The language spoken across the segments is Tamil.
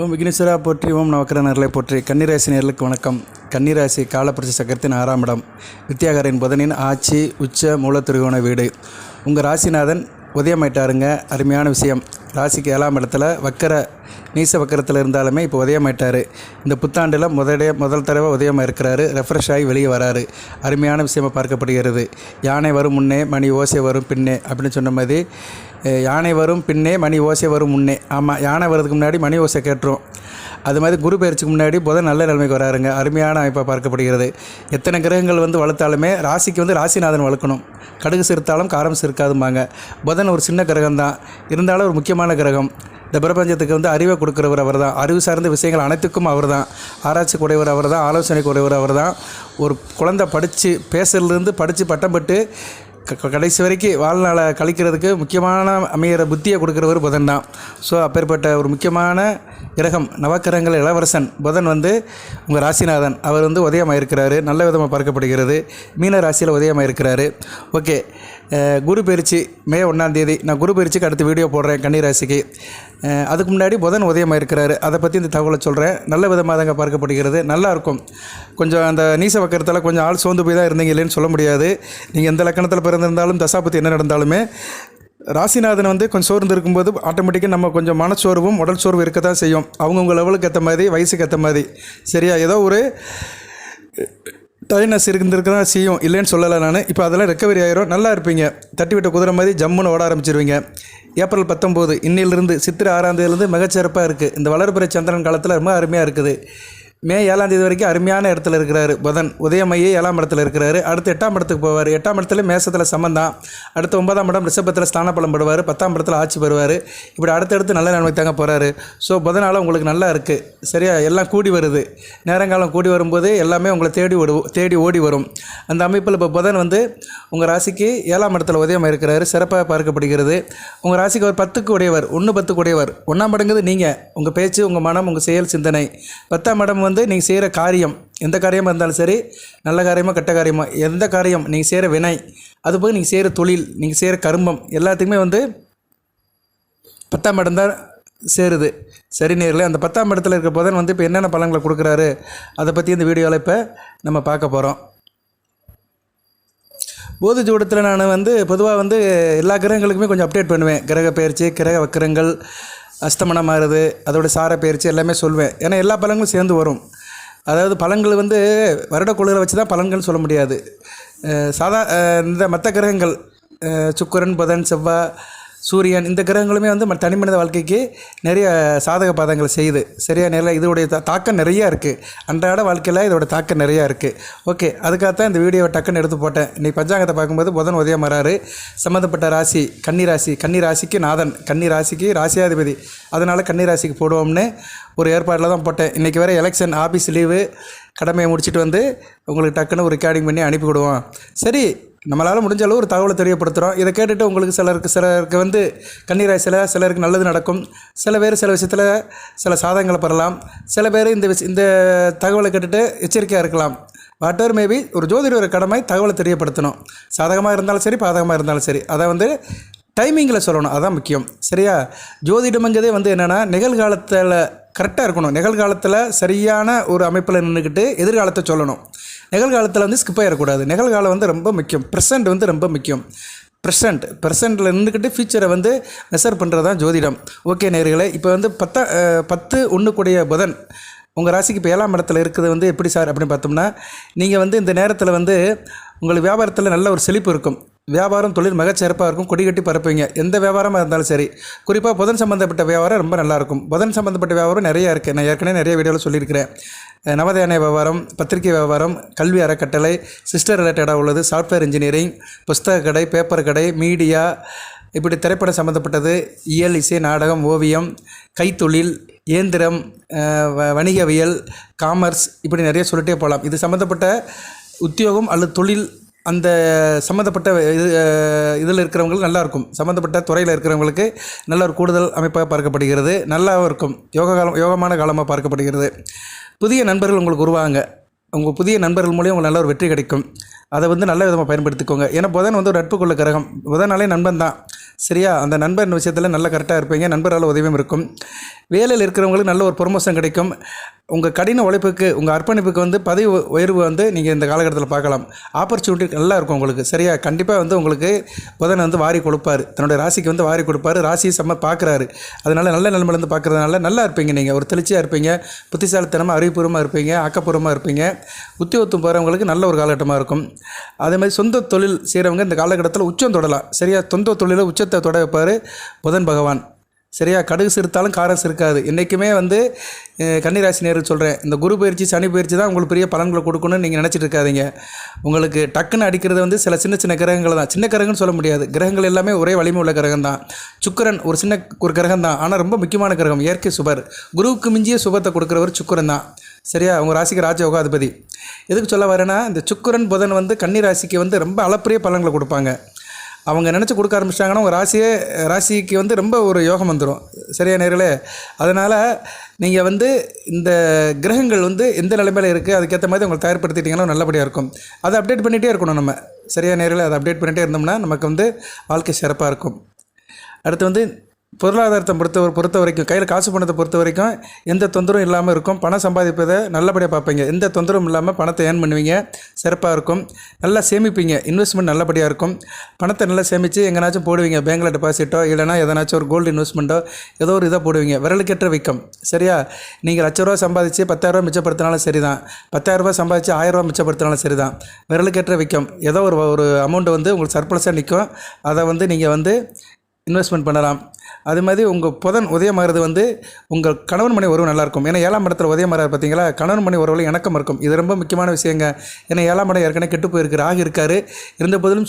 ஓம் விக்னேஸ்வரா போற்றி, ஓம் நவக்கிரகர்களை போற்றி. கன்னிராசி நேயர்களுக்கு வணக்கம். கன்னிராசி காலப்புரட்சி சக்கரத்தின் 6ஆம் இடம், வித்தியாகரின் புதனின் ஆட்சி உச்ச மூலத்திருகோண வீடு. உங்கள் ராசிநாதன் உதயமாயிட்டாருங்க. அருமையான விஷயம். ராசிக்கு 7ஆம் இடத்துல வக்கர நீச வக்கரத்தில் இருந்தாலுமே இப்போ உதயமாயிட்டார். இந்த புத்தாண்டில் முதல் தடவை உதயமாக இருக்கிறாரு. ரெஃப்ரெஷ் ஆகி வெளியே வராரு. அருமையான விஷயமாக பார்க்கப்படுகிறது. யானை வரும் முன்னே மணி ஓசை வரும் பின்னே அப்படின்னு சொன்ன மாதிரி, யானை வரும் பின்னே மணி ஓசை வரும் முன்னே. ஆமாம், யானை வர்றதுக்கு முன்னாடி மணி ஓசை கேட்டுரும். அது மாதிரி குரு பயிற்சிக்கு முன்னாடி புதன் நல்ல நிலைமைக்கு வராருங்க. அருமையான அமைப்பாக பார்க்கப்படுகிறது. எத்தனை கிரகங்கள் வளர்த்தாலுமே ராசிக்கு ராசிநாதன் வளர்க்கணும். கடுகு சிறுத்தாலும் காரம் சிறுக்காதும்பாங்க. புதன் ஒரு சின்ன கிரகம் தான், இருந்தாலும் ஒரு முக்கியமான கிரகம். இந்த பிரபஞ்சத்துக்கு அறிவை கொடுக்குறவர் அவர் தான். அறிவு சார்ந்த விஷயங்கள் அனைத்துக்கும் அவர் தான். ஆராய்ச்சி கூடையவர் அவர் தான். ஆலோசனை கூடையவர் அவர் தான். ஒரு குழந்தை படித்து பேசுறதுலேருந்து படித்து பட்டம் பெற்று கடைசி வரைக்கும் வாழ்நாளை கழிக்கிறதுக்கு முக்கியமான அமையிற புத்தியை கொடுக்குறவர் புதன் தான். ஸோ அப்பேற்பட்ட ஒரு முக்கியமான கிரகம், நவக்கிரகங்கள் இளவரசன் புதன் உங்கள் ராசிநாதன். அவர் உதயமாக இருக்கிறாரு. நல்ல விதமாக பார்க்கப்படுகிறது. மீன ராசியில் உதயமாக இருக்கிறாரு. ஓகே, குரு பயிற்சி மே 1ஆம் தேதி. நான் குரு பயிற்சிக்கு அடுத்த வீடியோ போடுறேன் கன்னிராசிக்கு. அதுக்கு முன்னாடி புதன் உதயமாக இருக்கிறாரு. அதை பற்றி இந்த தகவலை சொல்கிறேன். நல்ல விதமாக தாங்க பார்க்கப்படுகிறது. நல்லாயிருக்கும். கொஞ்சம் அந்த நீச வக்கரத்தில் கொஞ்சம் ஆள் சோர்ந்து போய் தான் இருந்தீங்க இல்லைன்னு சொல்ல முடியாது. நீங்கள் எந்த லக்கணத்தில் பிறந்திருந்தாலும் தசாபத்தி என்ன நடந்தாலுமே ராசிநாதன் கொஞ்சம் சோர்ந்து இருக்கும்போது ஆட்டோமேட்டிக்காக நம்ம கொஞ்சம் மனச்சோர்வும் உடல் சோர்வு இருக்க தான் செய்யும். அவங்கவுங்க லெவலுக்கு ஏற்ற மாதிரி, வயசுக்கு ஏற்ற மாதிரி. சரியா, ஏதோ ஒரு டைனஸ் இருக்க தான் செய்யும், இல்லைன்னு சொல்லலை நான். இப்போ அதெல்லாம் ரெக்கவரி ஆகிரும். நல்லா இருப்பீங்க. தட்டி விட்ட குதிரை மாதிரி ஜம்முன்னு ஓட ஆரம்பிச்சிருவீங்க. ஏப்ரல் 19 இன்னிலிருந்து சித்திரை 6ஆம் தேதியிலேருந்து மிகச்சிறப்பாக இருக்குது. இந்த வளர்பிறை சந்திரன் காலத்தில் ரொம்ப அருமையாக இருக்குது. மே 7ஆம் தேதி வரைக்கும் அருமையான இடத்துல இருக்கிறாரு புதன். உதயமையே 7ஆம் இடத்துல இருக்கிறாரு. அடுத்து 8ஆம் இடத்துக்கு போவார். 8ஆம் இடத்துல மேசத்தில் சம்பந்தம். அடுத்து 9ஆம் இடம் ரிஷபத்தில் ஸ்தானபலம் படுவார். 10ஆம் இடத்துல ஆட்சி பெறுவார். இப்படி அடுத்தடுத்து நல்ல நன்மை தாங்க போகிறாரு. ஸோ புதனால் உங்களுக்கு நல்லா இருக்குது. சரியா, எல்லாம் கூடி வருது. நேரங்காலம் கூடி வரும்போது எல்லாமே உங்களை தேடி ஓடி வரும். அந்த அமைப்பில் இப்போ புதன் உங்கள் ராசிக்கு 7ஆம் இடத்துல உதயமாக இருக்கிறாரு. சிறப்பாக பார்க்கப்படுகிறது. உங்கள் ராசிக்கு அவர் 10க்கு உடையவர். 1-10க்கு உடையவர். 1ஆம் இடங்கிறது நீங்கள், உங்கள் பேச்சு, உங்கள் மனம், உங்கள் செயல், சிந்தனை. 10ஆம் இடம் நீங்கள் செய்கிற காரியம், எந்த காரியமாக இருந்தாலும் சரி, நல்ல காரியமாக கெட்ட காரியமாக, எந்த காரியம் நீங்கள் செய்கிற வினை, அதுபோக நீங்கள் செய்கிற தொழில், நீங்கள் செய்கிற கர்மம், எல்லாத்துக்குமே 10ஆம் இடம் தான் சேருது. சரி நேரில் அந்த 10ஆம் இடத்துல இருக்கிற புதன் இப்போ என்னென்ன பலன்களை கொடுக்குறாரு அதை பற்றி இந்த வீடியோவில் இப்போ நம்ம பார்க்க போகிறோம். போது ஜோடத்தில் நான் பொதுவாக எல்லா கிரகங்களுக்குமே கொஞ்சம் அப்டேட் பண்ணுவேன். கிரக பயிற்சி, கிரக வக்கரங்கள், அஸ்தமனம் மாறுது, அதோட சார பயிற்சி எல்லாமே சொல்வேன். ஏன்னா எல்லா பலன்களும் சேர்ந்து வரும். அதாவது பலன்கள் வருடக்குழுவை வச்சு தான் பலன்கள் சொல்ல முடியாது. இந்த மற்ற கிரகங்கள் சுக்கிரன், புதன், செவ்வாய், சூரியன், இந்த கிரகங்களுமே தனி மனித வாழ்க்கைக்கு நிறைய சாதக பாதங்களை செய்யுது. சரியா, நிறைய இதோடைய தாக்கம் நிறையா இருக்குது. அன்றாட வாழ்க்கையில் இதோட தாக்கம் நிறையா இருக்குது. ஓகே, அதுக்காகத்தான் இந்த வீடியோவை டக்குன்னு எடுத்து போட்டேன். இன்றைக்கி பஞ்சாங்கத்தை பார்க்கும்போது புதன் உதயம் வராரு. சம்மந்தப்பட்ட ராசி கன்னிராசிக்கு நாதன், கன்னிராசிக்கு ராசியாதிபதி. அதனால் கன்னிராசிக்கு போடுவோம்னு ஒரு ஏற்பாடில் தான் போட்டேன். இன்றைக்கி வர எலெக்ஷன், ஆஃபீஸ் லீவு, கடமையை முடிச்சுட்டு உங்களுக்கு டக்குன்னு ஒரு ரெக்கார்டிங் பண்ணி அனுப்பிவிடுவோம். சரி, நம்மளால் முடிஞ்ச அளவு ஒரு தகவலை தெரியப்படுத்துகிறோம். இதை கேட்டுட்டு உங்களுக்கு சிலருக்கு கன்னிராசியில் சிலருக்கு நல்லது நடக்கும். சில பேர் சில விஷயத்தில் சில சாதகங்களை பெறலாம். சில பேர் இந்த தகவலை கேட்டுட்டு எச்சரிக்கையாக இருக்கலாம். வாட் எவர் மேபி, ஒரு ஜோதிடர் கடமை தகவலை தெரியப்படுத்தணும். சாதகமாக இருந்தாலும் சரி, பாதகமாக இருந்தாலும் சரி, அதை டைமிங்கில் சொல்லணும். அதுதான் முக்கியம். சரியா, ஜோதிடம்ங்கிறதே என்னென்னா நிகழ்காலத்தில் கரெக்டாக இருக்கணும். நிகழ்காலத்தில் சரியான ஒரு அமைப்பில் நின்றுக்கிட்டு எதிர்காலத்தை சொல்லணும். நிகழ்காலத்தில் ஸ்கிப் ஆகிடக்கூடாது. நிகழ்காலம் ரொம்ப முக்கியம். ப்ரெசண்ட் ரொம்ப முக்கியம். ப்ரெசண்ட்டில் நின்றுக்கிட்டு ஃபியூச்சரை மெஷர் பண்ணுறது தான் ஜோதிடம். ஓகே நேயர்களே, இப்போ 10-1 கூடிய புதன் உங்கள் ராசிக்கு இப்போ 7ஆம் இடத்துல இருக்குது. எப்படி சார் அப்படின்னு பார்த்தோம்னா, நீங்கள் இந்த நேரத்தில் உங்களுக்கு வியாபாரத்தில் நல்ல ஒரு செழிப்பு இருக்கும். வியாபாரம், தொழில் மிகச்சிறப்பாக இருக்கும். கொடி கட்டி பரப்புவீங்க. எந்த வியாபாரமாக இருந்தாலும் சரி. குறிப்பாக புதன் சம்மந்தப்பட்ட வியாபாரம் ரொம்ப நல்லாயிருக்கும். புதன் சம்மந்தப்பட்ட வியாபாரம் நிறையா இருக்குது. நான் ஏற்கனவே நிறைய வீடியோவில் சொல்லியிருக்கிறேன். நவதானிய வியாபாரம், பத்திரிகை வியாபாரம், கல்வி அறக்கட்டளை, சிஸ்டர் ரிலேட்டடாக உள்ளது, சாஃப்ட்வேர் இன்ஜினியரிங், புஸ்தக கடை, பேப்பர் கடை, மீடியா, இப்படி திரைப்படம் சம்மந்தப்பட்டது, இயல், இசை, நாடகம், ஓவியம், கைத்தொழில், இயந்திரம், வணிகவியல், காமர்ஸ், இப்படி நிறைய சொல்லிட்டே போகலாம். இது சம்மந்தப்பட்ட உத்தியோகம் அல்லது தொழில், அந்த சம்மந்தப்பட்ட இதில் இருக்கிறவங்களுக்கு நல்லாயிருக்கும். சம்மந்தப்பட்ட துறையில் இருக்கிறவங்களுக்கு நல்ல ஒரு கூடுதல் அமைப்பாக பார்க்கப்படுகிறது. நல்லாவும் இருக்கும். யோகமான காலமாக பார்க்கப்படுகிறது. புதிய நண்பர்கள் உங்களுக்கு உருவாங்க. உங்கள் புதிய நண்பர்கள் மூலியம் உங்களுக்கு நல்ல ஒரு வெற்றி கிடைக்கும். அதை நல்ல விதமாக பயன்படுத்திக்கோங்க. ஏன்னா புதன் ஒரு நட்புக்குள்ள கிரகம். புதனாலே நண்பன் தான். சரியா? அந்த நண்பர் விஷயத்தில் நல்ல கரெக்டாக இருப்பீங்க. நண்பரால் உதவியும் இருக்கும். வேலையில் இருக்கிறவங்களுக்கு நல்ல ஒரு ப்ரொமோஷன் கிடைக்கும். உங்கள் கடின உழைப்புக்கு, உங்கள் அர்ப்பணிப்புக்கு வந்து பதவி உயர்வு வந்து நீங்கள் இந்த காலகட்டத்தில் பார்க்கலாம். ஆப்பர்ச்சுனிட்டி நல்லா இருக்கும் உங்களுக்கு. சரியா? கண்டிப்பாக வந்து உங்களுக்கு புதன் வந்து வாரி கொடுப்பார். தன்னுடைய ராசிக்கு வந்து வாரி கொடுப்பார். ராசியை பார்க்குறாரு. அதனால் நல்ல நிலைமையிலேருந்து பார்க்குறதுனால நல்லா இருப்பீங்க. நீங்கள் ஒரு தெளிச்சியாக இருப்பீங்க. புத்திசாலித்தனமாக, அறிவுபூர்வமாக இருப்பீங்க. ஆக்கப்பூர்வமாக இருப்பீங்க. உத்தியோகத்தும் போகிறவங்களுக்கு நல்ல ஒரு காலகட்டமாக இருக்கும். அதேமாதிரி சொந்த தொழில் செய்கிறவங்க இந்த காலகட்டத்தில் உச்சம் தொடலாம். சரியா? சொந்த தொழிலை உச்சத்தை தொட வைப்பார் புதன் பகவான். சரியா? கடுகு சிறுத்தாலும் காரம் சிறுக்காது. இன்றைக்குமே வந்து கன்னிராசி நேருக்கு சொல்கிறேன், இந்த குரு பயிற்சி, சனி பயிற்சி தான் உங்களுக்கு பெரிய பலன்களை கொடுக்கணும்னு நீங்கள் நினச்சிட்டு இருக்காதீங்க. உங்களுக்கு டக்குன்னு அடிக்கிறது வந்து சில சின்ன சின்ன கிரகங்கள் தான். சின்ன கிரகம்னு சொல்ல முடியாது. கிரகங்கள் எல்லாமே ஒரே வலிமை உள்ள கிரகம் தான். சுக்கிரன் ஒரு சின்ன ஒரு கிரகம் தான், ஆனால் ரொம்ப முக்கியமான கிரகம். இயற்கை சுபர். குருவுக்கு மிஞ்சிய சுபத்தை கொடுக்குறவர் சுக்கிரன் தான். சரியா? உங்கள் ராசிக்கு ராஜயோக அதிபதி. எதுக்கு சொல்ல வரேன்னா, இந்த சுக்கிரன் புதன் வந்து கன்னிராசிக்கு வந்து ரொம்ப அளப்பரிய பலன்களை கொடுப்பாங்க. அவங்க நினச்சி கொடுக்க ஆரம்பிச்சிட்டாங்கன்னா உங்கள் ராசிக்கு வந்து ரொம்ப ஒரு யோகம் வந்துடும். சரியா நேர்களே? அதனால் நீங்கள் வந்து இந்த கிரகங்கள் வந்து எந்த நிலைமையில் இருக்குது அதுக்கேற்ற மாதிரி உங்களை தயார்படுத்திட்டிங்கன்னா நல்லபடியாக இருக்கும். அதை அப்டேட் பண்ணிகிட்டே இருக்கணும் நம்ம. சரியா நேர்களே? அதை அப்டேட் பண்ணிகிட்டே இருந்தோம்னா நமக்கு வந்து வாழ்க்கை சிறப்பாக இருக்கும். அடுத்து வந்து பொருளாதாரத்தை பொறுத்த வரைக்கும், கையில் காசு பணத்தை பொறுத்த வரைக்கும் எந்த தொந்தரவும் இல்லாமல் இருக்கும். பணம் சம்பாதிப்பதை நல்லபடியாக பார்ப்பீங்க. எந்த தொந்தரவும் இல்லாமல் பணத்தை ஏர்ன் பண்ணுவீங்க. சிறப்பாக இருக்கும். நல்லா சேமிப்பீங்க. இன்வெஸ்ட்மெண்ட் நல்லபடியாக இருக்கும். பணத்தை நல்லா சேமித்து எங்கேனாச்சும் போடுவீங்க. பேங்கில் டெபாசிட்டோ இல்லைனா எதனாச்சும் ஒரு கோல்டு இன்வெஸ்ட்மெண்ட்டோ ஏதோ ஒரு இதை போடுவீங்க. விரலுக்கேற்ற விற்கம். சரியா? நீங்கள் லட்ச சம்பாதிச்சு 10,000 மிச்சப்படுத்தினாலும் சரி தான். 10,000 சம்பாதிச்சு 1,000 மிச்சப்படுத்தினாலும் சரி தான். விரலுக்கேற்ற விற்கம். ஏதோ ஒரு அமௌண்ட்டு வந்து உங்களுக்கு சர்ப்ளஸாக நிற்கும். அதை வந்து நீங்கள் வந்து இன்வெஸ்ட்மெண்ட் பண்ணலாம். அது மாதிரி உங்கள் புதன் உதயமாகிறது வந்து உங்கள் கணவன் மனை உறவு நல்லாயிருக்கும். ஏன்னா 7ஆம் இடத்துல உதயமாகிறார் பார்த்தீங்களா? கணவன் மனை உறவில் இணக்கம் இருக்கும். இது ரொம்ப முக்கியமான விஷயங்க. ஏன்னா 7ஆம் இடம் ஏற்கனவே கெட்டு போயிருக்கு. ராகு இருக்கார். இருந்த போதிலும்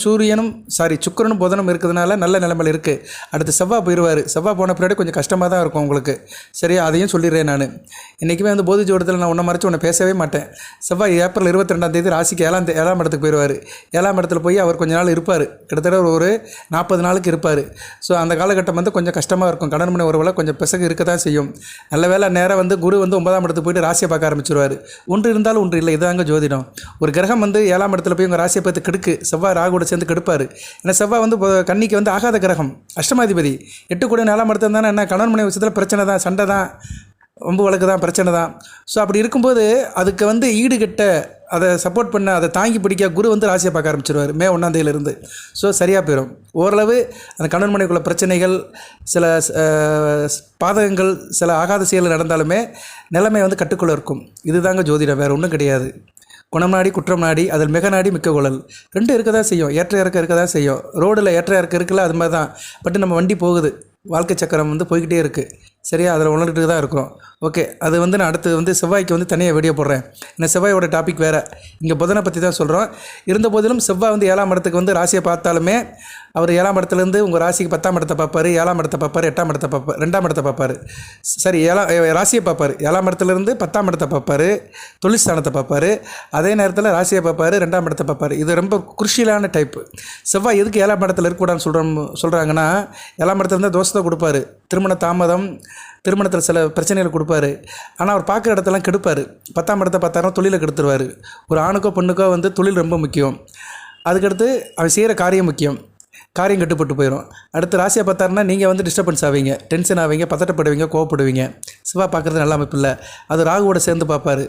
சுக்கிரனும் புதனும் இருக்கிறதுனால நல்ல நிலைமையில் இருக்குது. அடுத்து செவ்வாய் போயிடுவார். செவ்வாய் போன பின்னாடி கொஞ்சம் கஷ்டமாக தான் இருக்கும் உங்களுக்கு. சரியா? அதையும் சொல்லிடுறேன் நான். இன்றைக்குமே வந்து போதி ஜோடத்தில் நான் உன்னை மறைச்சி உன்னை பேசவே மாட்டேன். செவ்வாய் ஏப்ரல் 22ஆம் தேதி ராசிக்கு 7ஆம் இடத்துக்கு போயிடுவார். 7ஆம் இடத்துல போய் அவர் கொஞ்ச நாள் இருப்பார். கிட்டத்தட்ட ஒரு 40 நாளுக்கு இருப்பார். ஸோ அந்த காலகட்டம் வந்து கொஞ்சம் கஷ்டமாக இருக்கும். கடன் மனை உறவில் கொஞ்சம் பிசகு இருக்க தான் செய்யும். நல்ல வேலை நேராக வந்து குரு வந்து 9ஆம் இடத்துக்கு போய்ட்டு ராசியை பார்க்க ஆரம்பிச்சிருவார். ஒன்று இருந்தாலும் ஒன்று இல்லை. இதாங்க ஜோதிடம். ஒரு கிரகம் வந்து 7ஆம் இடத்துல போய் உங்கள் ராசியை பார்த்து கெடுக்கு. செவ்வாய் ராகுவோட சேர்ந்து கெடுப்பார். ஏன்னா செவ்வாய் வந்து கன்னிக்கு வந்து ஆகாத கிரகம், அஷ்டமாதிபதி. 8 கூட 4ஆம் இடத்துல இருந்தானே என்ன கடன் மனை விஷயத்தில் பிரச்சனை தான், சண்டை தான், வம்பு வழக்கு தான், பிரச்சனை தான். ஸோ அப்படி இருக்கும்போது அதுக்கு வந்து ஈடுகட்ட, அதை சப்போர்ட் பண்ண, அதை தாங்கி பிடிக்க குரு வந்து ராசியை பார்க்க ஆரம்பிச்சிருவார் மே 1ஆம் தேதியிலிருந்து. ஸோ சரியாக போயிடும். ஓரளவு அந்த கணவன் மனைவிக்குள்ள பிரச்சனைகள், சில பாதகங்கள், சில ஆகாத செயல்கள் நடந்தாலுமே நிலைமை வந்து கட்டுக்குள்ளே இருக்கும். இதுதாங்க ஜோதிடம், வேறு ஒன்றும் கிடையாது. குணம் நாடி குற்றம் நாடி அதில் மிக நாடி மிக்க குழல். ரெண்டும் இருக்க தான் செய்யும். ஏற்ற இறக்க இருக்க தான் செய்யும். ரோடில் ஏற்ற இறக்க இருக்குல்ல, அது மாதிரி தான். பட் நம்ம வண்டி போகுது, வாழ்க்கை சக்கரம் வந்து போய்கிட்டே இருக்குது. சரியா? அதில் உணர்ந்துட்டு தான் இருக்கிறோம். ஓகே, அது வந்து நான் அடுத்து வந்து செவ்வாய்க்கு வந்து தனியாக வீடியோ போடுறேன். ஏன்னா செவ்வாயோட டாபிக் வேறு. இங்கே புதனை பற்றி தான் சொல்கிறோம். இருந்த போதிலும் செவ்வாய் வந்து 7ஆம் இடத்துக்கு வந்து ராசியை பார்த்தாலுமே அவர் 7ஆம் இடத்துலேருந்து உங்கள் ராசிக்கு 10ஆம் இடத்தை பார்ப்பார், 7ஆம் இடத்தை பார்ப்பார், 8ஆம் இடத்தை பார்ப்பார், 2ஆம் இடத்தை பார்ப்பார். சரி, ராசியை பார்ப்பார். 7ஆம் இடத்துலேருந்து 10ஆம் இடத்தை பார்ப்பார், தொழில் ஸ்தானத்தை பார்ப்பார். அதே நேரத்தில் ராசியை பார்ப்பார், 2ஆம் இடத்தை பார்ப்பார். இது ரொம்ப குருஷியலான டைப்பு. செவ்வாய் எதுக்கு 7ஆம் இடத்துல இருக்கக்கூடாதுன்னு சொல்கிறாங்கன்னா, 7ஆம் இடத்துல இருந்தால் தோஷத்தை கொடுப்பார், திருமண தாமதம், திருமணத்தில் சில பிரச்சனைகள் கொடுப்பாரு. ஆனால் அவர் பார்க்குற இடத்தெல்லாம் கெடுப்பார். 10ஆம் இடத்தை பார்த்தாலும் தொழிலை கெடுத்துருவார். ஒரு ஆணுக்கோ பெண்ணுக்கோ வந்து தொழில் ரொம்ப முக்கியம். அதுக்கடுத்து அவர் செய்கிற காரியம் முக்கியம். காரியம் கட்டுப்பட்டு போயிடும். அடுத்து ராசியை பார்த்தாருன்னா நீங்கள் வந்து டிஸ்டர்பன்ஸ் ஆவீங்க, டென்ஷன் ஆவீங்க, பதட்டப்படுவீங்க, கோவப்படுவீங்க. செவ்வாய் பார்க்குறது நல்ல அமைப்பு இல்லை. அது ராகுவோட சேர்ந்து பார்ப்பார்.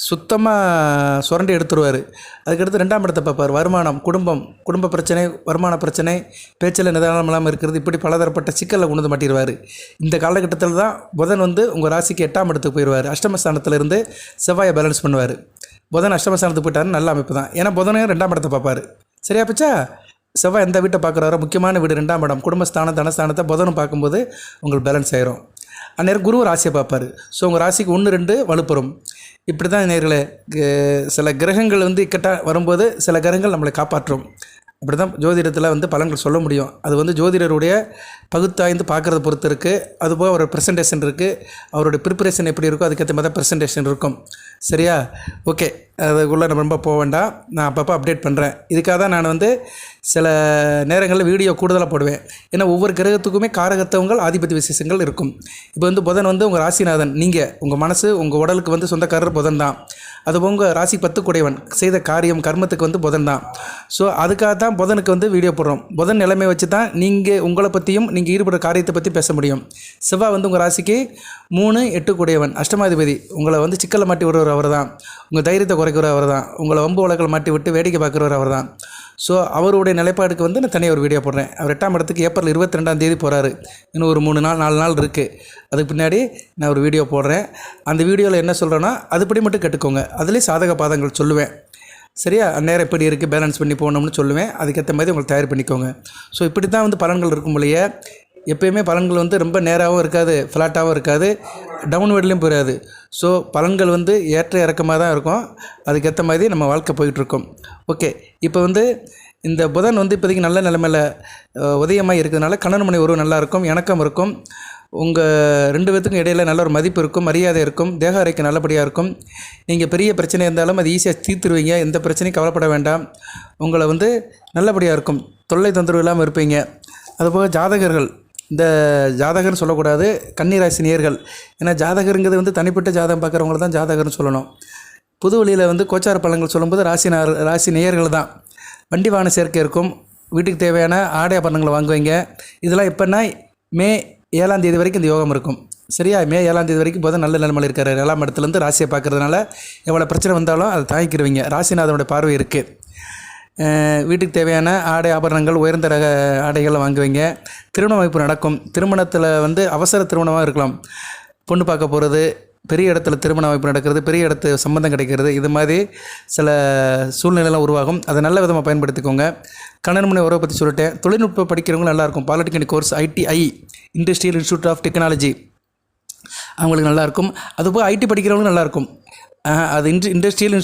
சுத்தமாக சுரண்டி எடுத்துருவார். அதுக்கடுத்து 2ஆம் இடத்தை பார்ப்பார். வருமானம், குடும்ப பிரச்சனை, வருமான பிரச்சனை, பேச்சில் நிதானம் இல்லாமல் இருக்கிறது, இப்படி பலதரப்பட்ட சிக்கலில் கொண்டு வந்து மாட்டிடுவார். இந்த காலகட்டத்தில் தான் புதன் வந்து உங்கள் ராசிக்கு 8ஆம் இடத்துக்கு போயிடுவார். அஷ்டமஸ்தானத்திலிருந்து செவ்வாயை பேலன்ஸ் பண்ணுவார். புதன் அஷ்டமஸ்தானத்துக்கு போயிட்டாரு, நல்ல அமைப்பு தான். ஏன்னா புதனையும் 2ஆம் இடத்தை பார்ப்பார். சரியா போச்சா? செவ்வாய் எந்த வீட்டை பார்க்குறாரோ, முக்கியமான வீடு 2ஆம் இடம், குடும்பஸ்தானம், தனஸ்தானத்தை புதனும் பார்க்கும்போது உங்களுக்கு பேலன்ஸ் ஆயிரும். அந்நேரம் குரு ராசியை பார்ப்பார். ஸோ உங்கள் ராசிக்கு 1, 2 வலுப்பெறும். இப்படி தான் நேர்களே, சில கிரகங்கள் வந்து இக்கட்டாக வரும்போது சில கிரகங்கள் நம்மளை காப்பாற்றும். அப்படி தான் ஜோதிடத்தில் வந்து பலன்கள் சொல்ல முடியும். அது வந்து ஜோதிடருடைய பகுத்தாய்ந்து பார்க்குறத பொறுத்து இருக்குது. அதுபோல் ஒரு ப்ரெசன்டேஷன் இருக்குது. அவருடைய ப்ரிப்பரேஷன் எப்படி இருக்கோ அதுக்கேற்ற மாதிரி தான் ப்ரெசன்டேஷன் இருக்கும். சரியா? ஓகே, அதுக்குள்ளே நம்ம ரொம்ப போக வேண்டாம். நான் அப்பப்போ அப்டேட் பண்ணுறேன். இதுக்காக தான் நான் வந்து சில நேரங்களில் வீடியோ கூடுதலாக போடுவேன். ஏன்னா ஒவ்வொரு கிரகத்துக்குமே காரகத்துவங்கள், ஆதிபத்திய விசேஷங்கள் இருக்கும். இப்போ வந்து புதன் வந்து உங்கள் ராசிநாதன். நீங்கள் உங்கள் மனசு, உங்கள் உடலுக்கு வந்து சொந்தக்காரர் புதன் தான். அதுபோக உங்கள் ராசி 10 கூடையவன் செய்த காரியம் கர்மத்துக்கு வந்து புதன் தான். ஸோ அதுக்காக தான் புதனுக்கு வந்து வீடியோ போடுறோம். புதன் நிலைமை வச்சு தான் நீங்கள் உங்களை பற்றியும் நீங்கள் ஈடுபடுற காரியத்தை பற்றி பேச முடியும். செவ்வாய் வந்து உங்கள் ராசிக்கு 3 8 கூடையவன் அஷ்டமாதிபதி. உங்களை வந்து சிக்கலை மாட்டி விடுறவர் அவர் தான். உங்கள் தைரியத்தை குறைக்கிறவர் அவர் தான். உங்களை வம்பு வழக்கில் மாட்டி விட்டு வேடிக்கை பார்க்குறவர் அவர் தான். ஸோ அவருடைய நிலைப்பாடுக்கு வந்து நான் தனியாக ஒரு வீடியோ போடுறேன். அவர் 8ஆம் இடத்துக்கு ஏப்ரல் 22ஆம் தேதி போகிறாரு. இன்னும் ஒரு 3 நாள் 4 நாள் இருக்குது. அதுக்கு பின்னாடி நான் ஒரு வீடியோ போடுறேன். அந்த வீடியோவில் என்ன சொல்கிறேன்னா அதுபடி மட்டும் கேட்டுக்கோங்க. அதுலேயும் சாதக பாதங்கள் சொல்லுவேன். சரியா, அந்நேரம் எப்படி இருக்குது பேலன்ஸ் பண்ணி போகணும்னு சொல்லுவேன். அதுக்கேற்ற மாதிரி உங்களுக்கு தயார் பண்ணிக்கோங்க. ஸோ இப்படி தான் வந்து பலன்கள் இருக்கும் இல்லையே. எப்போயுமே பலன்கள் வந்து ரொம்ப நேராகவும் இருக்காது, ஃப்ளாட்டாகவும் இருக்காது, டவுன்வேர்ட்லேயும் போயிடாது. ஸோ பலன்கள் வந்து ஏற்ற இறக்கமாக தான் இருக்கும். அதுக்கேற்ற மாதிரி நம்ம வாழ்க்கை போயிட்டுருக்கோம். ஓகே, இப்போ வந்து இந்த புதன் வந்து இப்போதைக்கு நல்ல நிலைமையில் உதயமாக இருக்கிறதுனால கணவன் மனைவி உறவு நல்லாயிருக்கும், இணக்கம் இருக்கும். உங்கள் 2 பேத்துக்கும் இடையில் நல்ல ஒரு மதிப்பு இருக்கும், மரியாதை இருக்கும், தேக ஆரோக்கியம் நல்லபடியாக இருக்கும். நீங்கள் பெரிய பிரச்சனை இருந்தாலும் அது ஈஸியாக தீர்த்துருவீங்க. எந்த பிரச்சனையும் கவலைப்பட வேண்டாம். உங்களை வந்து நல்லபடியாக இருக்கும், தொல்லை தொந்தரவு இல்லாமல் இருப்பீங்க. அதுபோக ஜாதகர்கள், இந்த ஜாதகர்னு சொல்லக்கூடாது, கன்னிராசி நேயர்கள். ஏன்னா ஜாதகருங்கிறது வந்து தனிப்பட்ட ஜாதகம் பார்க்குறவங்கள தான் ஜாதகர்னு சொல்லணும். புது வழியில் வந்து கோச்சார பலன்கள் சொல்லும்போது ராசி நேயர்கள் தான். வண்டி வாகன சேர்க்கை இருக்கும், வீட்டுக்கு தேவையான ஆடை ஆபரணங்களை வாங்குவீங்க. இதெல்லாம் எப்போன்னா மே 7ஆம் தேதி வரைக்கும் இந்த யோகம் இருக்கும். சரியா, மே 7ஆம் தேதி வரைக்கும் போதும் நல்ல நிலைமையில் இருக்கார். 7ஆம் இடத்துலேருந்து ராசியை பார்க்குறதுனால எவ்வளோ பிரச்சனை வந்தாலும் அதை தாங்கிக்கிடுவீங்க. ராசிநாதனுடைய பார்வை இருக்குது. வீட்டுக்கு தேவையான ஆடை ஆபரணங்கள், உயர்ந்த ரக ஆடைகளை வாங்குவீங்க. திருமண வாய்ப்பு நடக்கும். திருமணத்தில் வந்து அவசர திருமணமாக இருக்கலாம். பொண்ணு பார்க்க போகிறது, பெரிய இடத்துல திருமண வாய்ப்பு நடக்கிறது, பெரிய இடத்து சம்பந்தம் கிடைக்கிறது, இது மாதிரி சில சூழ்நிலைலாம் உருவாகும். அதை நல்ல விதமாக பயன்படுத்திக்கோங்க. கணவன் மனைவி உறவை பற்றி சொல்லிட்டேன். தொழில்நுட்பம் படிக்கிறவங்க நல்லாயிருக்கும். Polytechnic course, ITI industrial institute of technology அவங்களுக்கு நல்லாயிருக்கும். அதுபோல் ஐடி படிக்கிறவங்களும் நல்லாயிருக்கும். அது இண்டஸ்ட்ரியல்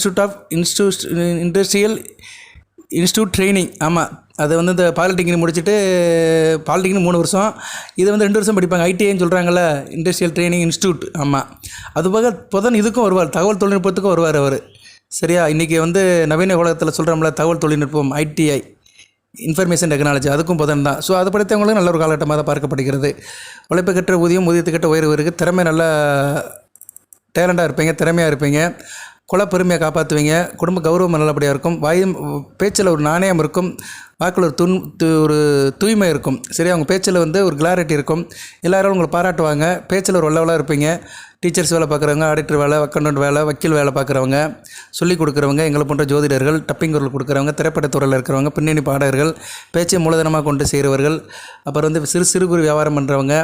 இன்ஸ்டியூட் ட்ரைனிங். ஆமாம், அது வந்து இந்த பாலிடெக்னிக் முடிச்சுட்டு பாலிடெக்னிக் 3 வருஷம், இதை வந்து 2 வருஷம் படிப்பாங்க. ITIன்னு சொல்கிறாங்கள்ல, இண்டஸ்ட்ரியல் ட்ரைனிங் இன்ஸ்டியூட். ஆமாம், அதுபோக புதன் இதுக்கும் வருவார், தகவல் தொழில்நுட்பத்துக்கும் வருவார் அவர். சரியா, இன்றைக்கி வந்து நவீன உலகத்தில் சொல்கிறோம்ல தகவல் தொழில்நுட்பம், ITI இன்ஃபர்மேஷன் டெக்னாலஜி, அதுக்கும் புதன் தான். ஸோ அதை படித்தவங்களும் நல்ல ஒரு காலகட்டமாக தான் பார்க்கப்படுகிறது. உழைப்பு கற்ற ஊதியம், ஊதியத்துக்கிட்ட உயர்வு இருக்குது. திறமை நல்லா டேலண்டாக இருப்பீங்க, திறமையாக இருப்பீங்க. பெருமையை காப்பாற்றுவீங்க. குடும்ப கௌரவம் நல்லபடியாக இருக்கும். பேச்சில் ஒரு நாணயம் இருக்கும். வாக்கில் ஒரு தூய்மை இருக்கும். சரி, அவங்க பேச்சில் வந்து ஒரு கிளாரிட்டி இருக்கும். எல்லோரும் உங்களை பாராட்டுவாங்க. பேச்சில் ஒரு வல்லவலாக இருப்பீங்க. டீச்சர்ஸ் வேலை பார்க்குறவங்க, ஆடிட்டர் வேலை, அக்கௌண்டன்ட் வேலை, வக்கீல் வேலை பார்க்குறவங்க, சொல்லிக் கொடுக்குறவங்க, எங்களை போன்ற ஜோதிடர்கள், டப்பிங் குரல் கொடுக்குறவங்க, திரைப்படத்துறையில் இருக்கிறவங்க, பின்னணி பாடகர்கள், பேச்சை மூலதனமாக கொண்டு செய்கிறவர்கள், அப்புறம் வந்து சிறு குறு வியாபாரம் பண்ணுறவங்க,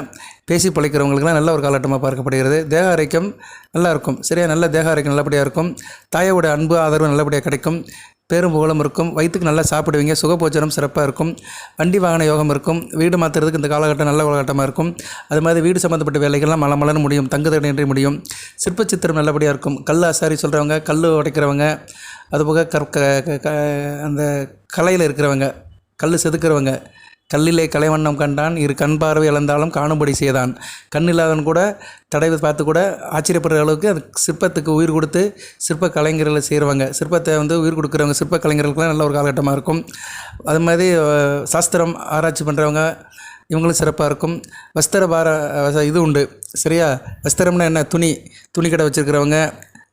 பேசி பிழைக்கிறவங்களுக்குலாம் நல்ல ஒரு காலகட்டமாக பார்க்கப்படுகிறது. தேக ஆரோக்கியம் நல்லாயிருக்கும். சரியா, நல்ல தேக ஆரோக்கியம் நல்லபடியாக இருக்கும். தாயோட அன்பு ஆதரவு நல்லபடியாக கிடைக்கும். பேரும் புகழும் இருக்கும். வயிற்றுக்கு நல்லா சாப்பிடுவீங்க. சுகபோச்சனம் சிறப்பாக இருக்கும். வண்டி வாகன யோகம் இருக்கும். வீடு மாற்றுறதுக்கு இந்த காலகட்டம் நல்ல காலகட்டமாக இருக்கும். அது மாதிரி வீடு சம்மந்தப்பட்ட வேலைகள்லாம் மலமலன்னு முடியும். தங்குதடையின்றி முடியும். சிற்பச்சித்திரம் நல்லபடியாக இருக்கும். கல் ஆசாரி சொல்கிறவங்க, கல் உடைக்கிறவங்க, அதுபோக அந்த கலையில் இருக்கிறவங்க, கல் செதுக்கிறவங்க, கல்லிலே கலைவண்ணம் கண்டான், இரு கண் பார்வை இழந்தாலும் காணும்படி செய்தான். கண்ணில்லாதவன் கூட தடை பார்த்து கூட ஆச்சரியப்படுற அளவுக்கு அந்த சிற்பத்துக்கு உயிர் கொடுத்து சிற்ப கலைஞர்களை செய்கிறவங்க, சிற்பத்தை வந்து உயிர் கொடுக்குறவங்க, சிற்ப கலைஞர்களுக்குலாம் நல்ல ஒரு காலகட்டமாக இருக்கும். அது மாதிரி சாஸ்திரம் ஆராய்ச்சி பண்ணுறவங்க இவங்களும் சிறப்பாக இருக்கும். இது உண்டு. சரியா, வஸ்திரம்னா என்ன, துணி கடை வச்சுருக்கிறவங்க,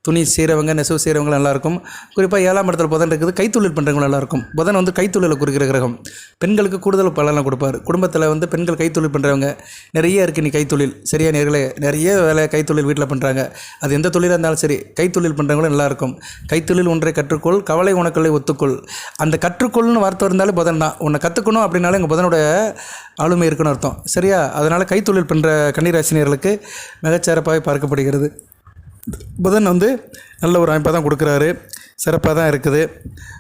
துணி செய்கிறவங்க, நெசவு செய்கிறவங்க நல்லாயிருக்கும். குறிப்பாக 7ஆம் இடத்துல புதன் இருக்குது. கைத்தொழில் பண்ணுறவங்க நல்லாயிருக்கும். புதன் வந்து கைத்தொழிலை குறிக்கிற கிரகம். பெண்களுக்கு கூடுதல் பலனை கொடுப்பார். குடும்பத்தில் வந்து பெண்கள் கைத்தொழில் பண்ணுறவங்க நிறைய இருக்குது. நீ கைத்தொழில் சரியா நேர்களே, நிறைய வேலை கைத்தொழில் வீட்டில் பண்ணுறாங்க. அது எந்த தொழிலாக இருந்தாலும் சரி, கைத்தொழில் பண்ணுறவங்களும் நல்லாயிருக்கும். கைத்தொழில் ஒன்றை கற்றுக்கொள், கவலை உனக்களை ஒத்துக்கொள். அந்த கற்றுக்கொள்னு வார்த்தை இருந்தாலே புதன் தான். உன்னை கற்றுக்கணும் அப்படின்னாலே எங்கள் புதனோட ஆளுமை இருக்குன்னு அர்த்தம். சரியா, அதனால் கைத்தொழில் பண்ணுற கன்னிராசினியர்களுக்கு மிகச்சிறப்பாக பார்க்கப்படுகிறது. புதன் வந்து நல்ல ஒரு அமைப்பாக தான் கொடுக்குறாரு. சிறப்பாக தான் இருக்குது.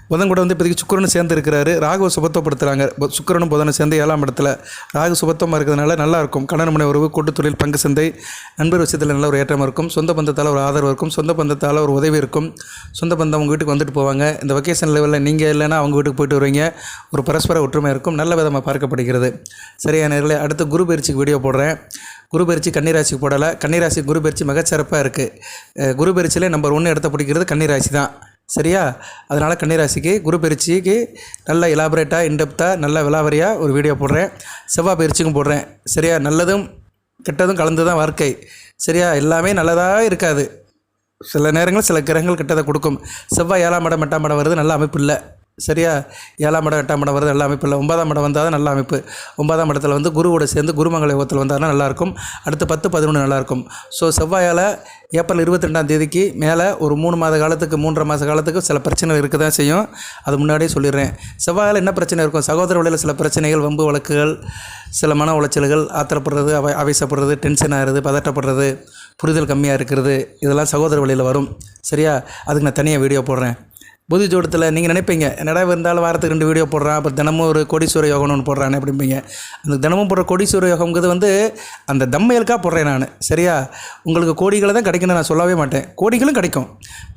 புதன் கூட வந்து இப்போதைக்கு சுக்கிரனும் சேர்ந்து இருக்கிறாரு. ராகுவை சுபத்துவப்படுத்துகிறாங்க. சுக்கிரனும் புதனும் சேர்ந்து 7ஆம் இடத்துல. ராகு சுபத்துவமாக இருக்கிறதுனால நல்லாயிருக்கும். கணவன் மனைவி உறவு, கூட்டு தொழில், பங்கு சந்தை, நண்பர் விஷயத்தில் நல்ல ஒரு ஏற்றமாக இருக்கும். சொந்த பந்தத்தால் ஒரு ஆதரவு இருக்கும். சொந்த பந்தத்தால் ஒரு உதவி இருக்கும். சொந்த பந்தம் அவங்க வீட்டுக்கு வந்துட்டு போவாங்க. இந்த வெக்கேஷன் லெவலில் நீங்கள் இல்லைன்னா அவங்க வீட்டுக்கு போயிட்டு வருவீங்க. ஒரு பரஸ்பர ஒற்றுமை இருக்கும். நல்ல விதமாக பார்க்கப்படுகிறது. சரியான நேரில் அடுத்து குரு பயிற்சிக்கு வீடியோ போடுறேன். குரு பயிற்சி கன்னிராசிக்கு போடலை. கன்னிராசி குரு பயிற்சி மிகச்சிறப்பாக இருக்குது. குரு பயிற்சியில் நம்பர் 1 இடத்த பிடிக்கிறது கன்னிராசி தான். சரியா, அதனால் கன்னிராசிக்கு குரு பயிற்சிக்கு நல்ல எலாபரேட்டாக, இன்டெப்த்தாக, நல்ல விலாவரியாக ஒரு வீடியோ போடுறேன். செவ்வாய் பயிற்சிக்கும் போடுறேன். சரியா, நல்லதும் கெட்டதும் கலந்து தான் வாழ்க்கை. சரியா, எல்லாமே நல்லதாக இருக்காது. சில நேரங்கள் சில கிரகங்கள் கிட்டதை கொடுக்கும். செவ்வாய் 7ஆம் இடம் 8ஆம் இடம் வருது, நல்ல அமைப்பு இல்லை. சரியா, 7ஆம் இடம் 8ஆம் இடம் வருது, நல்ல அமைப்பு இல்லை. 9ஆம் இடம் வந்தால் தான் நல்ல அமைப்பு. 9ஆம் இடத்துல வந்து குருவோட சேர்ந்து குருமங்கள யோகத்தில் வந்தால் நல்லாயிருக்கும். அடுத்து 10, 11 நல்லாயிருக்கும். ஸோ செவ்வாயால் ஏப்ரல் 22ஆம் தேதிக்கு மேலே ஒரு 3 மாத காலத்துக்கு 3.5 மாத காலத்துக்கு சில பிரச்சனைகள் இருக்க தான் செய்யும். அது முன்னாடியே சொல்லிடுறேன். செவ்வாயால் என்ன பிரச்சனை இருக்கும்? சகோதர வழியில் சில பிரச்சனைகள், வம்பு வழக்குகள், சில மன உளைச்சல்கள், ஆத்திரப்படுறது, ஆவேசப்படுறது, டென்ஷன் ஆகிறது, பதட்டப்படுறது, புரிதல் கம்மியாக இருக்கிறது, இதெல்லாம் சகோதர வழியில் வரும். சரியா, அதுக்கு நான் தனியாக வீடியோ போடுறேன். புதி ஜோடத்தில் நீங்கள் நினைப்பீங்க, என்னடா இருந்தாலும் வாரத்துக்கு 2 வீடியோ போடுறான், அப்போ தினமும் ஒரு கோடீஸ்வர யோகம்னு ஒன்று போடுறானே அப்படிம்பீங்க. அந்த தினமும் போடுற கோடீஸ்வர யோகங்கிறது வந்து அந்த தம்மையலுக்காக போடுறேன் நான். சரியா, உங்களுக்கு கோடிகளை தான் கிடைக்குன்னு நான் சொல்லவே மாட்டேன், கோடிகளும் கிடைக்கும்.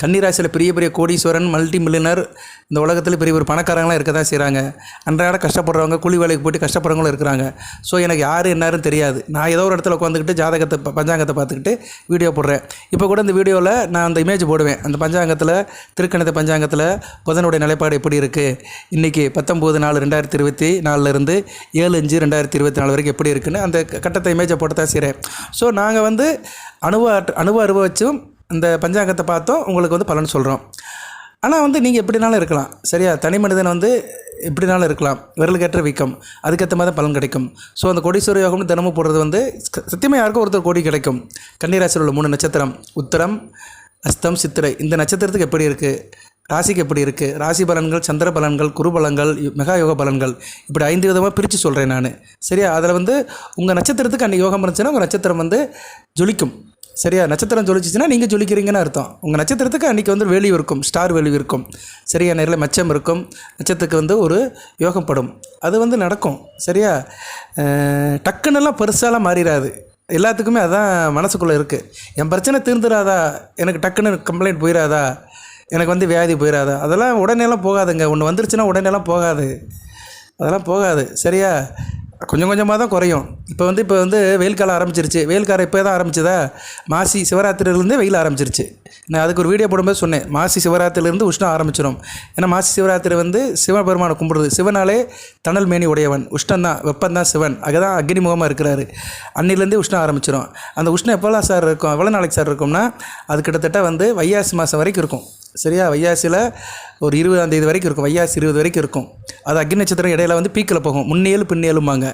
கன்னிராசியில் பெரிய பெரிய கோடீஸ்வரன், மல்டி மில்லியனர், இந்த உலகத்தில் பெரிய பெரிய பணக்காரங்களாம் இருக்க தான் செய்கிறாங்க. அன்றாட கஷ்டப்படுறவங்க, கூலி வேலைக்கு போய்ட்டு கஷ்டப்படுறவங்களும் இருக்கிறாங்க. ஸோ எனக்கு யார் என்னாருன்னு தெரியாது. நான் ஏதோ ஒரு இடத்துல உட்காந்துக்கிட்டு ஜாதகத்தை பஞ்சாங்கத்தை பார்த்துக்கிட்டு வீடியோ போடுறேன். இப்போ கூட இந்த வீடியோவில் நான் அந்த இமேஜ் போடுவேன். அந்த பஞ்சாங்கத்தில், திருக்கணித பஞ்சாங்கத்தில் புதனுடைய நிலைப்பாடு எப்படி இருக்குது, இன்றைக்கி 19/4/2024 7/5/2024 வரைக்கும் எப்படி இருக்குன்னு அந்த கட்டத்தை இமேஜை போட்டு தான் செய்கிறேன். ஸோ நாங்கள் வந்து அனுபவிச்சும் இந்த பஞ்சாங்கத்தை பார்த்தோம் உங்களுக்கு வந்து பலன் சொல்கிறோம். ஆனால் வந்து நீங்கள் எப்படினாலும் இருக்கலாம். சரியா, தனி மனிதன் வந்து எப்படினாலும் இருக்கலாம், விரலுக்கேற்ற வீக்கம், அதுக்கேற்ற மாதிரி பலன் கிடைக்கும். ஸோ அந்த கோடீஸ்வர யோகம்னு தினமும் போடுறது வந்து சத்தியமாக யாருக்கும் ஒருத்தர் கோடி கிடைக்கும். கன்னிராசியில் உள்ள 3 நட்சத்திரம் உத்திரம், அஸ்தம், சித்திரை, இந்த நட்சத்திரத்துக்கு எப்படி இருக்குது, ராசிக்கு எப்படி இருக்குது, ராசி பலன்கள், சந்திர பலன்கள், குரு பலன்கள், மெகா யோக பலன்கள், இப்படி 5 விதமாக பிரித்து சொல்கிறேன் நான். சரியா, அதில் வந்து உங்கள் நட்சத்திரத்துக்கு அன்றைக்கி யோகம் இருந்துச்சுன்னா உங்கள் நட்சத்திரம் வந்து ஜொலிக்கும். சரியா, நட்சத்திரம் ஜொலிச்சிச்சின்னா நீங்கள் ஜொலிக்கிறீங்கன்னு அர்த்தம். உங்கள் நட்சத்திரத்துக்கு அன்றைக்கி வந்து வேல்யூ இருக்கும், ஸ்டார் வேல்யூ இருக்கும். சரியா, நேரில் மெச்சம் இருக்கும், நட்சத்திரத்துக்கு வந்து ஒரு யோகப்படும், அது வந்து நடக்கும். சரியா, டக்குன்னெல்லாம் பெருசாலாம் மாறிடாது. எல்லாத்துக்குமே அதான் மனசுக்குள்ளே இருக்குது. என் பிரச்சனை தீர்ந்துடாதா, எனக்கு டக்குன்னு கம்ப்ளைண்ட் போயிடாதா, எனக்கு வந்து வியாதி போயிடாதா, அதெல்லாம் உடனேலாம் போகாதுங்க. ஒன்று வந்துருச்சுன்னா உடனேலாம் போகாது, அதெல்லாம் போகாது. சரியா, கொஞ்சம் கொஞ்சமாக தான் குறையும். இப்போ வந்து வெயில் காலம் ஆரம்பிச்சிருச்சு. வெயில் காலம் இப்போ தான் ஆரம்பிச்சதா, மாசி சிவராத்திரிலேருந்தே வெயில் ஆரம்பிச்சிருச்சு. நான் அதுக்கு ஒரு வீடியோ போடும்போது சொன்னேன், மாசி சிவராத்திரிலேருந்து உஷ்ணம் ஆரம்பிச்சிடும். ஏன்னா மாசி சிவராத்திரி வந்து சிவபெருமானை கும்பிடுறது. சிவனாலே தணல் மேனி உடையவன், உஷ்ணம் தான், வெப்பம் தான் சிவன், அதுதான் அக்னி முகமாக இருக்கிறாரு. அன்னிலேருந்தே உஷ்ணம் ஆரம்பிச்சிடும். அந்த உஷ்ணம் எப்போல்லாம் சார் இருக்கும், எவ்வளோ நாளைக்கு சார் இருக்கும்னா, அது கிட்டத்தட்ட வந்து வைகாசி மாதம் வரைக்கும் இருக்கும். சரியா, வைகாசியில் ஒரு 20ஆம் தேதி வரைக்கும் இருக்கும், வைகாசி 20 வரைக்கும் இருக்கும். அது அக்னி நட்சத்திரம் இடையில வந்து பீக்கில் போகும், முன்னேழு பின்னேழும்பாங்க.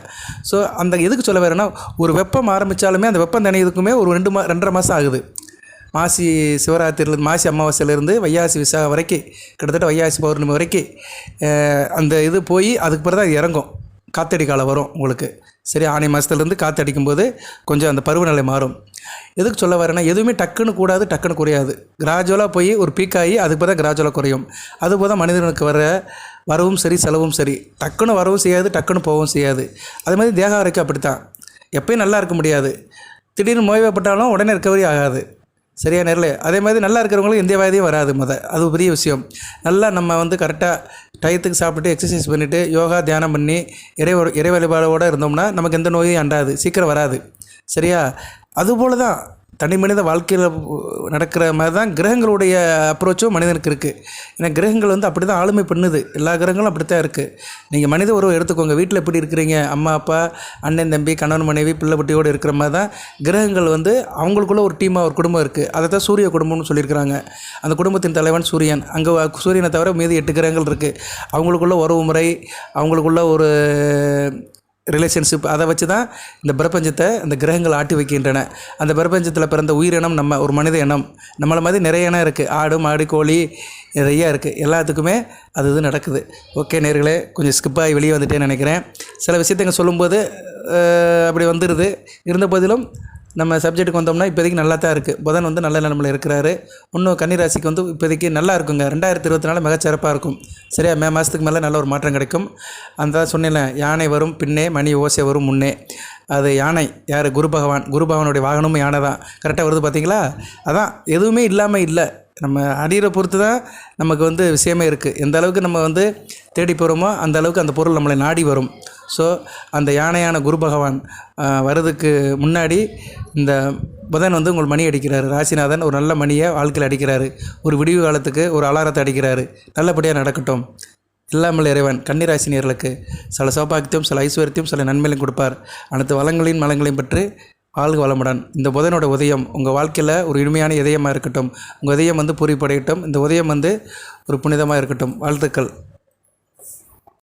ஸோ அந்த எதுக்கு சொல்ல வரேன்னா, ஒரு வெப்பம் ஆரம்பித்தாலுமே அந்த வெப்பம் தணியதுக்குமே ஒரு 2.5 மாதம் ஆகுது. மாசி சிவராத்திரிலேருந்து, மாசி அமாவாசையிலேருந்து வைகாசி விசாகம் வரைக்கும், கிட்டத்தட்ட வைகாசி பௌர்ணமி வரைக்கும் அந்த இது போய் அதுக்கு பிறகு தான் இறங்கும். காற்றடி காலம் வரும் உங்களுக்கு. சரி, ஆனி மாதத்துலேருந்து காற்றடிக்கும்போது கொஞ்சம் அந்த பருவநிலை மாறும். எதுக்கு சொல்ல வரேன்னா, எதுவுமே டக்குன்னு கூடாது, டக்குன்னு குறையாது. கிராஜுவலாக போய் ஒரு பீக்காகி அதுக்கு தான் கிராஜுவலாக குறையும். அதுபோல் தான் மனிதனுக்கு வரவும் சரி, செலவும் சரி. டக்குன்னு வரவும் செய்யாது, டக்குன்னு போகவும் செய்யாது. அது மாதிரி தேக ஆரோக்கியம் அப்படி தான். எப்பயும் நல்லா இருக்க முடியாது, திடீர்னு நோய்வாய்ப்பட்டாலும் உடனே ரிக்கவரி ஆகாது. சரியா, நேரில் அதே மாதிரி நல்லா இருக்கிறவங்களுக்கு எந்த வியாதியும் வராது. அது ஒரு பெரிய விஷயம். நல்லா நம்ம வந்து கரெக்டாக டயத்துக்கு சாப்பிட்டுட்டு எக்ஸசைஸ் பண்ணிவிட்டு யோகா தியானம் பண்ணி இறை வழிபாடோடு இருந்தோம்னா நமக்கு எந்த நோயும் அண்டாது, சீக்கிரம் வராது. சரியா, அதுபோல் தான் தனி மனித வாழ்க்கையில் நடக்கிற மாதிரி தான் கிரகங்களுடைய அப்ரோச்சும் மனிதனுக்கு இருக்குது. ஏன்னா கிரகங்கள் வந்து அப்படி தான் ஆளுமை பண்ணுது. எல்லா கிரகங்களும் அப்படி தான் இருக்குது. நீங்கள் மனித உறவு எடுத்துக்கோங்க, வீட்டில் எப்படி இருக்கிறீங்க, அம்மா அப்பா, அண்ணன் தம்பி, கணவன் மனைவி, பிள்ளை குட்டியோடு இருக்கிற மாதிரி தான் கிரகங்கள் வந்து அவங்களுக்குள்ள ஒரு டீமாக ஒரு குடும்பம் இருக்குது. அதை தான் சூரிய குடும்பம்னு சொல்லியிருக்கிறாங்க. அந்த குடும்பத்தின் தலைவன் சூரியன். அங்கே சூரியனை தவிர மீதி 8 கிரகங்கள் இருக்குது. அவங்களுக்குள்ள உறவு முறை, அவங்களுக்குள்ள ஒரு ரிலேஷன்ஷிப், அதை வச்சு தான் இந்த பிரபஞ்சத்தை அந்த கிரகங்கள் ஆட்டி வைக்கின்றன. அந்த பிரபஞ்சத்தில் பிறந்த உயிரினம் நம்ம ஒரு மனித இனம். நம்மளை மாதிரி நிறைய இனம் இருக்குது. ஆடு, மாடு, கோழி நிறையா இருக்குது. எல்லாத்துக்குமே அது இது நடக்குது. ஓகே நேயர்களே, கொஞ்சம் ஸ்கிப்பாகி வெளியே வந்துட்டேன்னு நினைக்கிறேன். சில விஷயத்தைங்க சொல்லும்போது அப்படி வந்துடுது. இருந்த போதிலும் நம்ம சப்ஜெக்ட்டுக்கு வந்தோம்னா இப்போதைக்கு நல்லா தான் இருக்குது. புதன் வந்து நல்ல நிலமையில் இருக்கிறாரு. இன்னும் கன்னிராசிக்கு வந்து இப்போதைக்கு நல்லா இருக்குங்க. 2024 மிகச்சிறப்பாக இருக்கும். சரியா, மே மாதத்துக்கு மேலே நல்ல ஒரு மாற்றம் கிடைக்கும். அந்த சொன்னேன், யானை வரும் பின்னே, மணி ஓசை வரும் முன்னே. அது யானை யார்? குரு பகவான். குரு பகவானுடைய வாகனமும் யானை தான். கரெக்டாக வருது பார்த்தீங்களா? அதான், எதுவுமே இல்லாமல் இல்லை. நம்ம அடியை பொறுத்து தான் நமக்கு வந்து விஷயமே இருக்குது. எந்த அளவுக்கு நம்ம வந்து தேடி போகிறோமோ அந்த அளவுக்கு அந்த பொருள் நம்மளை நாடி வரும். ஸோ அந்த யானையான குரு பகவான் வர்றதுக்கு முன்னாடி இந்த புதன் வந்து உங்கள் மணி அடிக்கிறாரு. ராசிநாதன் ஒரு நல்ல மணியை வாழ்க்கையில் அடிக்கிறாரு. ஒரு விடிவு காலத்துக்கு ஒரு அலாரத்தை அடிக்கிறாரு. நல்லபடியாக நடக்கட்டும். இல்லாமல் இறைவன் கன்னிராசினியர்களுக்கு சில சௌபாக்கியத்தையும் சில ஐஸ்வர்யத்தையும் சில நன்மைகளையும் கொடுப்பார். அனைத்து வளங்களையும் மலங்களையும் பற்றி வாழ்க வளமுடன். இந்த புதனோட உதயம் உங்கள் வாழ்க்கையில் ஒரு இனிமையான இதயமாக இருக்கட்டும். உங்கள் இதயம் வந்து பூரிப்படையட்டும். இந்த உதயம் வந்து ஒரு புனிதமாக இருக்கட்டும். வாழ்த்துக்கள்.